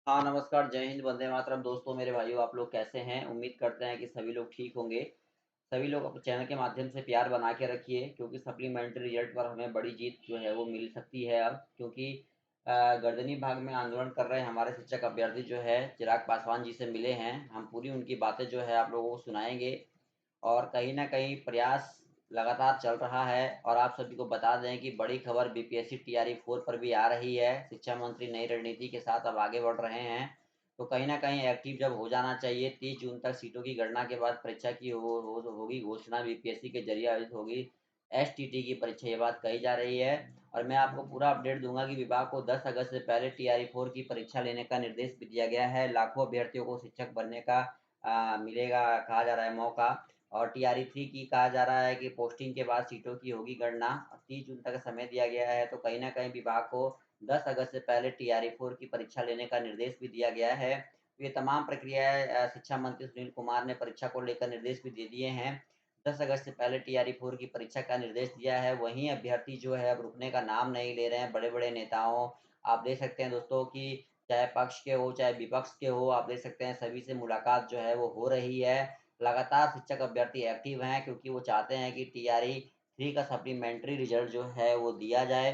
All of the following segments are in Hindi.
हाँ, नमस्कार, जय हिंद, वंदे मातरम। दोस्तों, मेरे भाइयों, आप लोग कैसे हैं? उम्मीद करते हैं कि सभी लोग ठीक होंगे। सभी लोग अपने चैनल के माध्यम से प्यार बना के रखिए, क्योंकि सप्लीमेंट्री रिजल्ट पर हमें बड़ी जीत जो है वो मिल सकती है अब। क्योंकि गर्दनी भाग में आंदोलन कर रहे हमारे शिक्षक अभ्यर्थी जो है चिराग पासवान जी से मिले हैं। हम पूरी उनकी बातें जो है आप लोगों को सुनाएंगे। और कहीं न कहीं प्रयास लगातार चल रहा है। और आप सभी को बता दें कि बड़ी खबर बीपीएससी टीआरई 4 पर भी आ रही है। शिक्षा मंत्री नई रणनीति के साथ अब आगे बढ़ रहे हैं। तो कहीं न कहीं एक्टिव जब हो जाना चाहिए। 30 जून तक सीटों की गणना के बाद परीक्षा की हो होगी घोषणा, बीपीएससी के ज़रिए आयोजित होगी एसटीटी की परीक्षा, ये बात कही जा रही है। और मैं आपको पूरा अपडेट दूँगा कि विभाग को 10 अगस्त से पहले टीआरई 4 की परीक्षा लेने का निर्देश भी दिया गया है। लाखों अभ्यर्थियों को शिक्षक बनने का मिलेगा, कहा जा रहा है, मौका। और टीआरई 3 की कहा जा रहा है कि पोस्टिंग के बाद सीटों की होगी गणना। 30 जून तक समय दिया गया है। तो कहीं न कहीं विभाग को 10 अगस्त से पहले टीआरई 4 की परीक्षा लेने का निर्देश भी दिया गया है। ये तमाम प्रक्रियाएँ शिक्षा मंत्री सुनील कुमार ने परीक्षा को लेकर निर्देश भी दे दिए हैं। 10 अगस्त से पहले टीआरई 4 की परीक्षा का निर्देश दिया है। वहीं अभ्यर्थी जो है अब रुकने का नाम नहीं ले रहे हैं। बड़े-बड़े नेताओं, आप देख सकते हैं दोस्तों कि चाहे पक्ष के हो, चाहे विपक्ष के हो, आप देख सकते हैं सभी से मुलाकात जो है वो हो रही है। लगातार शिक्षक अभ्यर्थी एक्टिव हैं, क्योंकि वो चाहते हैं कि टीआरई 3 का सप्लीमेंट्री रिजल्ट जो है वो दिया जाए।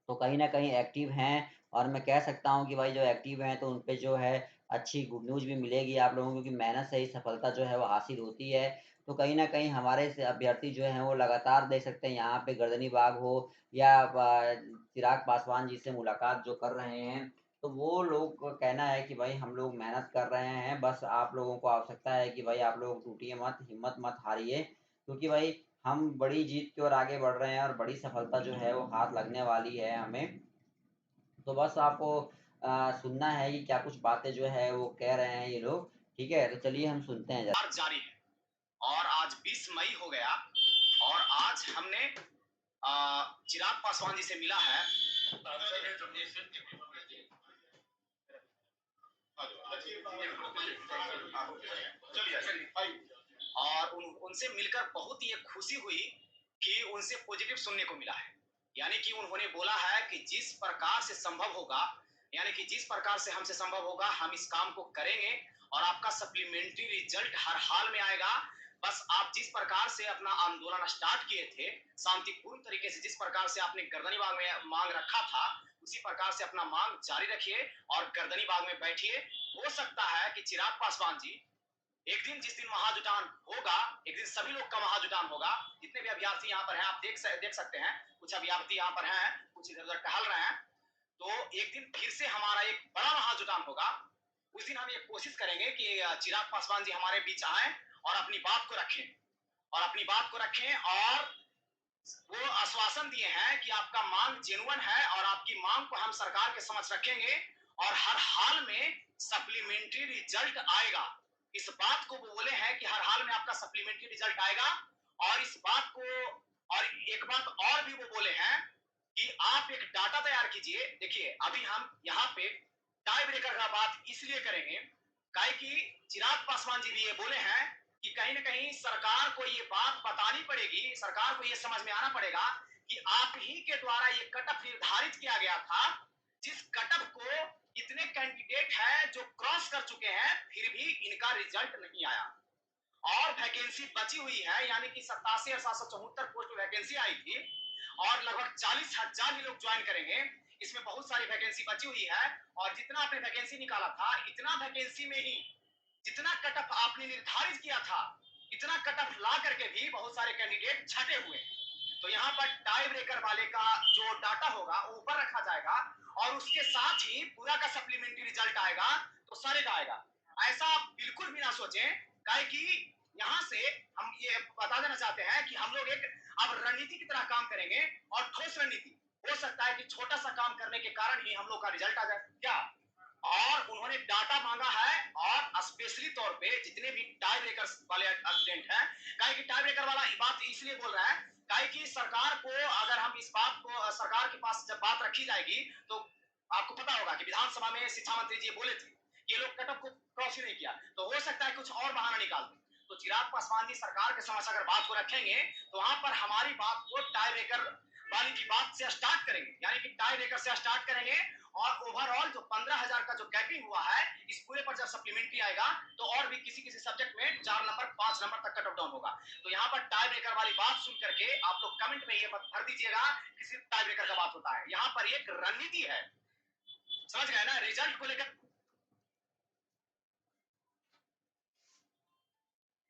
तो कहीं न कहीं एक्टिव हैं। और मैं कह सकता हूँ कि भाई जो एक्टिव हैं तो उन पे जो है अच्छी गुड न्यूज़ भी मिलेगी आप लोगों को, क्योंकि मेहनत से ही सफलता जो है वो हासिल होती है। तो कहीं न कहीं हमारे से अभ्यर्थी जो हैं वो लगातार देख सकते हैं यहाँ पे गर्दनी बाग हो या चिराग पासवान जी से मुलाकात जो कर रहे हैं, तो वो लोग का कहना है कि भाई हम लोग मेहनत कर रहे हैं, बस आप लोगों को आवश्यकता है कि भाई आप लोग टूटिए मत, हिम्मत मत हारिए। क्योंकि भाई हम बड़ी जीत की ओर आगे बढ़ रहे हैं और बड़ी सफलता जो है वो हाथ लगने वाली है हमें। तो बस आपको सुनना है कि क्या कुछ बातें जो है वो कह रहे हैं ये लोग। ठीक है? तो चलिए हम सुनते हैं ज़रा। जारी है। और आज 20 मई हो गया और आज हमने चिराग पासवान जी से मिला है। और उनसे मिलकर बहुत ही खुशी हुई कि उनसे पॉजिटिव सुनने को मिला है। यानी कि उन्होंने बोला है कि जिस प्रकार से संभव होगा, यानी कि जिस प्रकार से हमसे संभव होगा हम इस काम को करेंगे और आपका सप्लीमेंट्री रिजल्ट हर हाल में आएगा। बस आप जिस प्रकार से अपना आंदोलन स्टार्ट किए थे, शांतिपूर्ण तरीके से जिस प्रकार से आपने गर्दनी बाग में मांग रखा था, उसी प्रकार से अपना मांग जारी रखिए और गर्दनी बाग में बैठिए। हो सकता है कि चिराग पासवान जी एक दिन, जिस दिन महाजुटान होगा, एक दिन सभी लोग का महाजुटान होगा। जितने भी अभ्यर्थी यहाँ पर हैं, आप देख सकते हैं, कुछ अभ्यर्थी यहाँ पर हैं, कुछ इधर उधर टहल रहे हैं। तो एक दिन फिर से हमारा एक बड़ा महाजुटान होगा। उस दिन हम ये कोशिश करेंगे कि चिराग पासवान जी हमारे बीच आए और अपनी बात को रखें, और अपनी बात को रखें। और वो आश्वासन दिए हैं कि आपका मांग जेन्युइन है और आपकी मांग को हम सरकार के समक्ष रखेंगे और हर हाल में सप्लीमेंट्री रिजल्ट आएगा। इस बात को वो बोले हैं कि हर हाल में आपका सप्लीमेंट्री रिजल्ट आएगा। और इस बात को, और एक बात और भी वो बोले हैं कि आप एक डाटा तैयार कीजिए। देखिए, अभी हम यहाँ पे टाई ब्रेकर का बात इसलिए करेंगे काहे कि चिराग पासवान जी भी ये बोले हैं कि कहीं ना कहीं सरकार को ये बात बतानी पड़ेगी, सरकार को ये समझ में आना पड़ेगा कि आप ही के द्वारा ये कटअप निर्धारित किया गया था, जिस कटअप को इतने कैंडिडेट हैं जो क्रॉस कर चुके हैं, फिर भी इनका रिजल्ट नहीं आया। और वैकेंसी बची हुई है, यानी कि 87,774 पोस्ट वैकेंसी आई थी और लगभग 40,000 ही लोग ज्वाइन करेंगे। इसमें बहुत सारी वैकेंसी बची हुई है। और जितना आपने वैकेंसी निकाला था, इतना वैकेंसी में ही जितना कटअप आपने निर्धारित किया था, इतना कटअप ला करके भी बहुत सारे कैंडिडेट छटे हुए। तो यहाँ पर टाई ब्रेकर वाले का जो डाटा होगा वो ऊपर रखा जाएगा और उसके साथ ही पूरा का सप्लीमेंट्री रिजल्ट आएगा तो सारे का आएगा। ऐसा आप बिल्कुल भी ना सोचें, काहे कि यहाँ से हम ये बता देना चाहते हैं कि हम लोग एक अब रणनीति की तरह काम करेंगे और ठोस रणनीति। हो सकता है कि छोटा सा काम करने के कारण ही हम लोग का रिजल्ट आ जाए क्या। और उन्होंने डाटा मांगा है और स्पेशली तौर पे जितने भी टाई ब्रेकर वाले स्टूडेंट हैं, काहे कि टाई ब्रेकर वाला बात इसलिए बोल रहा है काहे कि सरकार को, अगर हम इस बात को सरकार के पास जब बात रखी जाएगी तो आपको पता होगा कि विधानसभा में शिक्षा मंत्री जी बोले थे ये लोग कटअप को क्रॉस ही नहीं किया, तो हो सकता है कुछ और बहाना निकाल दें। तो चिराग पासवान जी सरकार के समक्ष अगर बात को रखेंगे तो वहां पर हमारी बात को टाई ब्रेकर वाली की बात से स्टार्ट करेंगे, यानी कि टाई ब्रेकर से स्टार्ट करेंगे और ओवरऑल जो 15,000 का जो गैपिंग हुआ है, इस पूरे पर जब सप्लीमेंट्री आएगा तो और भी किसी-किसी सब्जेक्ट में 4 नंबर, 5 नंबर तक कट ऑफ डाउन होगा। तो यहाँ पर टाई ब्रेकर वाली बात सुन करके आप लोग कमेंट में ये मत भर दीजिएगा कि सिर्फ टाई ब्रेकर का बात होता है। यहाँ पर एक रणनीति है। समझ गए ना? रिजल्ट को लेकर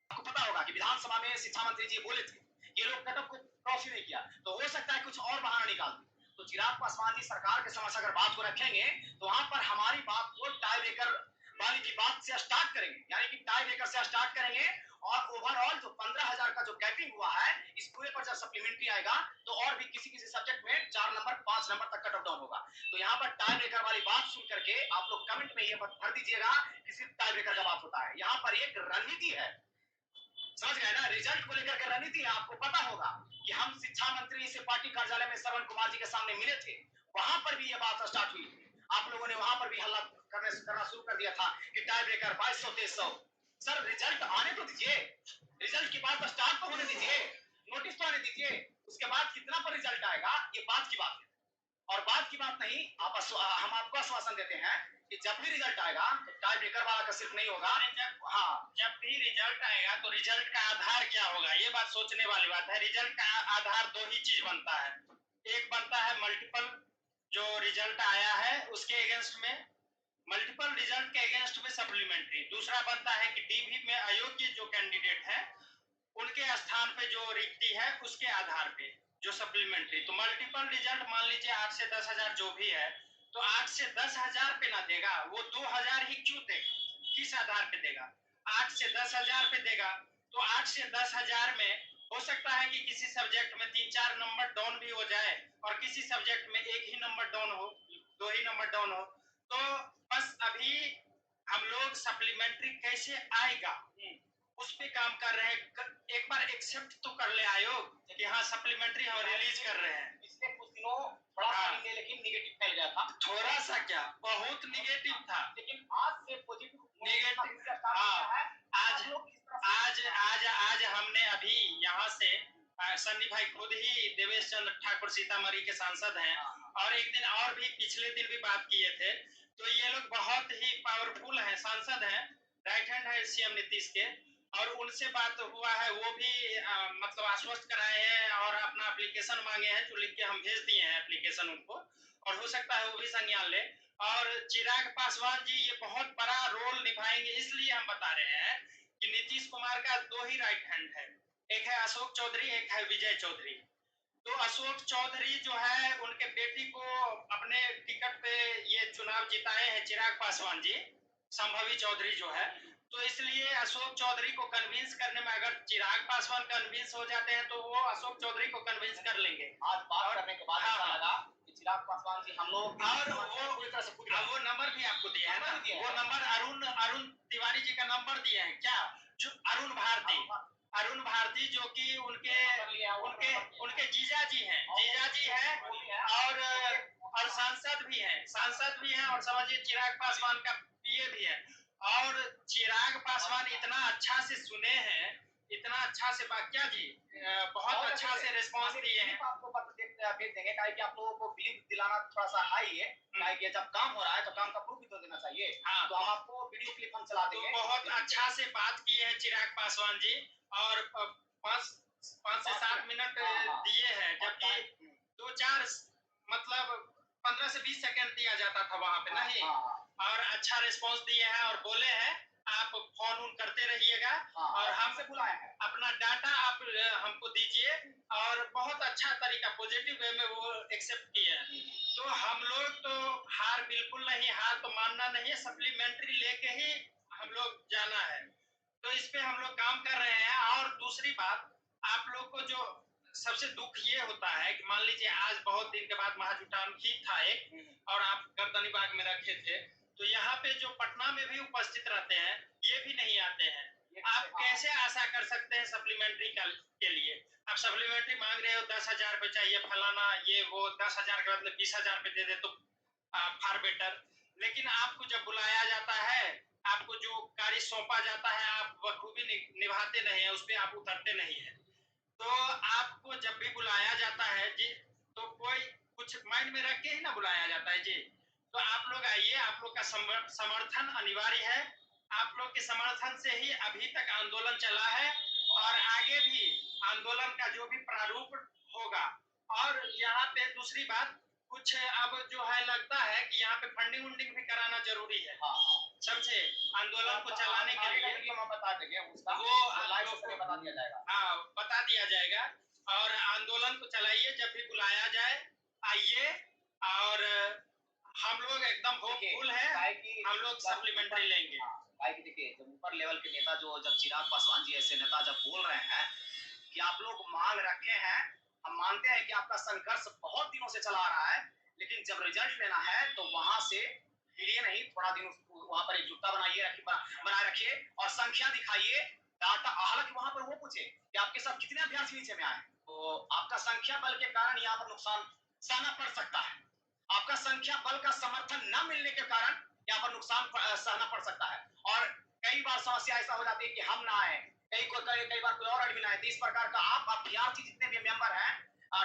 आपको पता होगा कि विधानसभा में शिक्षा मंत्री जी बोले थे, ये लोग कट ऑफ को क्रॉस ही नहीं किया, तो हो सकता है कुछ और बहाना निकाल दें। तो चिराग पासवान जी सरकार के समक्ष अगर बात को रखेंगे, तो वहां पर हमारी बात को टाई ब्रेकर वाली की बात से स्टार्ट करेंगे, यानी कि टाई ब्रेकर से स्टार्ट करेंगे और ओवरऑल जो 15,000 का जो गैपिंग हुआ है, इस पूरे पर जब सप्लीमेंट्री आएगा तो और भी किसी-किसी सब्जेक्ट में 4 नंबर, 5 नंबर तक कट ऑफ डाउन होगा। तो यहाँ पर टाई ब्रेकर वाली बात सुन करके आप लोग कमेंट में ये मत भर दीजिएगा कि सिर्फ टाई ब्रेकर का बात होता है। यहाँ पर एक रणनीति है। समझ गए ना? रिजल्ट को लेकर के रणनीति है। आपको पता होगा कि हम शिक्षा मंत्री से पार्टी कार्यालय में श्रवण कुमार जी के सामने मिले थे, वहां पर भी ये बात स्टार्ट हुई थी। आप लोगों ने वहां पर भी हल्ला करना शुरू कर दिया था कि टाई ब्रेकर 2200 2300। सर रिजल्ट आने तो दीजिए, रिजल्ट की बात स्टार्ट तो होने दीजिए, नोटिस तो आने दीजिए, उसके बाद कितना पर रिजल्ट आएगा ये बात की बात है। और बात की बात नहीं, हम आपको आश्वासन देते हैं कि जब भी रिजल्ट आएगा तो टाई ब्रेकर वाला का सिर्फ नहीं होगा। जब भी रिजल्ट आएगा तो रिजल्ट का आधार क्या होगा, ये बात सोचने वाली बात है। रिजल्ट का आधार दो ही चीज बनता है, एक बनता है मल्टीपल जो रिजल्ट आया है उसके अगेंस्ट में, मल्टीपल रिजल्ट के अगेंस्ट में सप्लीमेंट्री। दूसरा बनता है कि डीवी में अयोग्य जो कैंडिडेट है उनके स्थान पे जो रिक्ति है उसके आधार पे जो सप्लीमेंट्री। तो मल्टीपल रिजल्ट मान लीजिए 8 से 10,000 जो भी है, तो 8 से 10,000 पे ना देगा, वो 2,000 ही क्यों देगा, किस आधार पे देगा? 8 से 10,000 पे देगा। तो 8 से 10,000 में हो सकता है कि किसी सब्जेक्ट में 3-4 नंबर डाउन भी हो जाए और किसी सब्जेक्ट में एक ही नंबर डाउन हो, 2 ही नंबर डाउन हो। तो बस अभी हम लोग सप्लीमेंट्री कैसे आएगा उस पे काम कर रहे हैं। एक बार एक्सेप्ट तो कर ले आयोग कि हाँ सप्लीमेंट्री हम रिलीज कर रहे हैं। पिछले कुछ दिनों बड़ा लेकिन नेगेटिव फैल गया था, थोड़ा सा क्या बहुत नेगेटिव था, लेकिन आज से पॉजिटिव नेगेटिव। हाँ, आज हमने अभी यहाँ से सन्नी भाई खुद ही देवेश चंद्र ठाकुर सीतामढ़ी के सांसद हैं और एक दिन और भी पिछले दिन भी बात किए थे। तो ये लोग बहुत ही पावरफुल हैं, सांसद हैं, राइट हैंड है सीएम नीतीश के, और उनसे बात हुआ है, वो भी मतलब आश्वस्त कराए हैं और अपना एप्लीकेशन मांगे हैं जो लिख के हम भेज दिए हैं एप्लीकेशन उनको, और हो सकता है वो भी संज्ञान ले। और चिराग पासवान जी ये बहुत बड़ा रोल निभाएंगे, इसलिए हम बता रहे हैं कि नीतीश कुमार का दो ही राइट हैंड है, एक है अशोक चौधरी, एक है विजय चौधरी। तो अशोक चौधरी जो है उनके बेटी को अपने टिकट पे ये चुनाव जिताए हैं चिराग पासवान जी, संभवी चौधरी जो है। तो इसलिए अशोक चौधरी को कन्विंस करने में अगर चिराग पासवान कन्विंस हो जाते हैं तो वो अशोक चौधरी को कन्विंस कर लेंगे। आज बात करने के बाद ऐसा लगा कि चिराग पासवान जी हम लोग और वो नंबर भी आपको दिया है ना, वो नंबर अरुण तिवारी जी का नंबर दिए हैं क्या, जो अरुण भारती जो कि उनके जीजा जी हैं और सांसद भी हैं और समझिए चिराग पासवान का पीए भी है। और चिराग पासवान इतना अच्छा से सुने हैं, इतना अच्छा से बात क्या जी, बहुत अच्छा से रिस्पांस दिए हैं। आपको पत्र भेज देंगे, कि आप लोगों को बिलीव दिलाना थोड़ा सा हाई है, कि जब काम हो रहा है तो काम का प्रूफ भी तो देना चाहिए। हाँ, तो हम आपको वीडियो क्लिप हम चला देंगे। तो बहुत अच्छा से बात की है चिराग पासवान जी, और 5 से 7 मिनट दिए हैं, जबकि 2-4 मतलब 15 से 20 सेकंड दिया जाता था वहां पे नहीं। और अच्छा रिस्पांस दिए हैं और बोले हैं आप फोन उन करते रहिएगा और हमसे बुलाए हैं, अपना डाटा आप हमको दीजिए, और बहुत अच्छा तरीका पॉजिटिव वे में वो एक्सेप्ट किए हैं। तो हम लोग तो हार बिल्कुल नहीं, हार तो मानना नहीं है, सप्लीमेंट्री लेके ही हम लोग जाना है। तो इस पे हम लोग काम कर रहे हैं। और दूसरी बात, आप लोग को जो सबसे दुख ये होता है कि मान लीजिए आज बहुत दिन के बाद महाजुटान ही था एक, और आप गर्दनी बाग में रखे थे, तो यहाँ पे जो पटना में भी उपस्थित रहते हैं ये भी नहीं आते हैं। आप कैसे आशा कर सकते हैं सप्लीमेंट्री के लिए? आप सप्लीमेंट्री मांग रहे हो 10,000 पे चाहिए फलाना ये वो, 10,000 के बदले 20,000 पे दे दे तो फार बेटर। लेकिन आपको जब बुलाया जाता है, आपको जो कार्य सौंपा जाता है आप बखूबी निभाते नहीं है, उस पर आप उतरते नहीं है। तो आपको जब भी बुलाया जाता है जी, तो कोई कुछ माइंड में रख के ही ना बुलाया जाता है जी। तो आप लोग आइए, आप लोग का समर्थन अनिवार्य है। आप लोग के समर्थन से ही अभी तक आंदोलन चला है और आगे भी आंदोलन का जो भी प्रारूप होगा। और यहाँ पे दूसरी बात, कुछ अब जो है लगता है कि यहाँ पे फंडिंग वंडिंग भी कराना जरूरी है। हाँ, समझे, आंदोलन को चलाने के लिए हम बता देंगे उसका, वो लाइव लोग सेशन में बता दिया जाएगा। हाँ, बता दिया जाएगा। और आंदोलन को चलाइए, जब भी बुलाया जाए आइए। और हम लोग एकदम होपफुल है, हम लोग सप्लीमेंट्री लेंगे। देखिए, जब ऊपर लेवल के नेता जब चिराग पासवान जी ऐसे नेता जब बोल रहे हैं कि आप लोग मांग रखे हैं, हम मानते हैं कि आपका संघर्ष बहुत दिनों से चला आ रहा है, लेकिन जब रिजल्ट लेना है तो वहां से हिलिए नहीं, थोड़ा दिन वहां पर एकजुटता बनाए रखिए और संख्या दिखाइए। डाटा, हालांकि वहां पर वो पूछे कि आपके साथ कितने अभ्यर्थी नीचे में आए, तो आपका संख्या बल के कारण यहाँ पर नुकसान सहना पड़ सकता है। आपका संख्या बल का समर्थन न मिलने के कारण यहाँ पर नुकसान सहना पड़ सकता है। और कई बार समस्या ऐसा हो जाती है कि हम ना आए, कई बार कोई और एडमिन आए, तो इस प्रकार का आप अभ्यर्थी जितने भी मेंबर हैं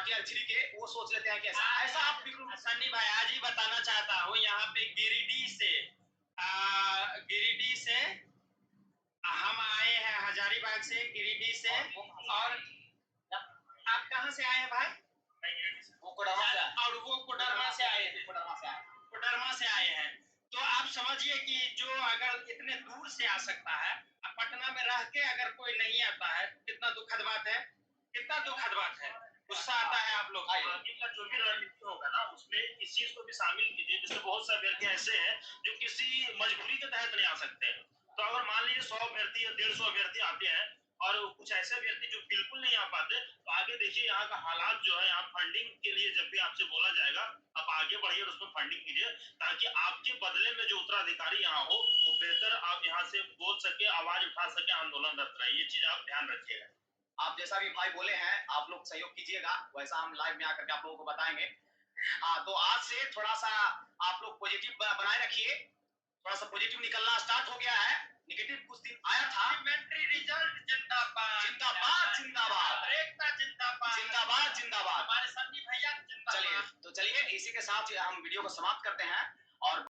टीआर 3 के, वो सोच लेते हैं कि ऐसा आप बिल्कुल सन्नी भाई आज ही बताना चाहता हूँ, यहाँ पे गिरिडीह से हम आए हैं, हजारीबाग से, गिरिडीह से। और आप कहाँ से आए हैं भाई? वो कोडरमा से आए। और वो कोडरमा से आए हैं। कोडरमा से आए हैं। तो आप समझिए कि जो अगर इतने दूर से आ सकता है, पटना में रह के अगर कोई नहीं आता है, कितना दुखद बात है, कितना दुखद बात है। गुस्सा आता है आप लोग को। आगे का जो भी रणनीति होगा ना, उसमें इस चीज को भी शामिल कीजिए। जैसे बहुत से अभ्यर्थी ऐसे हैं जो किसी मजबूरी के तहत नहीं आ सकते हैं। तो अगर मान लीजिए 100 अभ्यर्थी या 150 अभ्यर्थी आते हैं और कुछ ऐसे अभ्यर्थी जो बिल्कुल नहीं आ पाते, तो आगे देखिए यहाँ का हालात जो है, यहाँ फंडिंग के लिए जब भी आपसे बोला जाएगा, आप आगे बढ़िए और उसमें फंडिंग कीजिए, ताकि आपके बदले में जो उत्तराधिकारी यहाँ हो, वो बेहतर आप यहाँ से बोल सके, आवाज उठा सके, आंदोलनरत रहे। ये चीज आप ध्यान रखिएगा। आप जैसा भी भाई बोले हैं, आप लोग सहयोग कीजिएगा, वैसा हम लाइव में आकर के आप लोगों को बताएंगे। तो आज से थोड़ा सा आप लोग पॉजिटिव बनाए रखिए, थोड़ा सा पॉजिटिव निकलना स्टार्ट हो गया है। नेगेटिव कुछ दिन आया था। सप्लीमेंट्री रिजल्ट जिंदाबाद, जिंदाबाद जिंदाबाद, एकता जिंदाबाद, जिंदाबाद जिंदाबाद। हमारे सन्नी भैया जिंदाबाद। चलिए, तो चलिए इसी के साथ हम वीडियो को समाप्त करते हैं।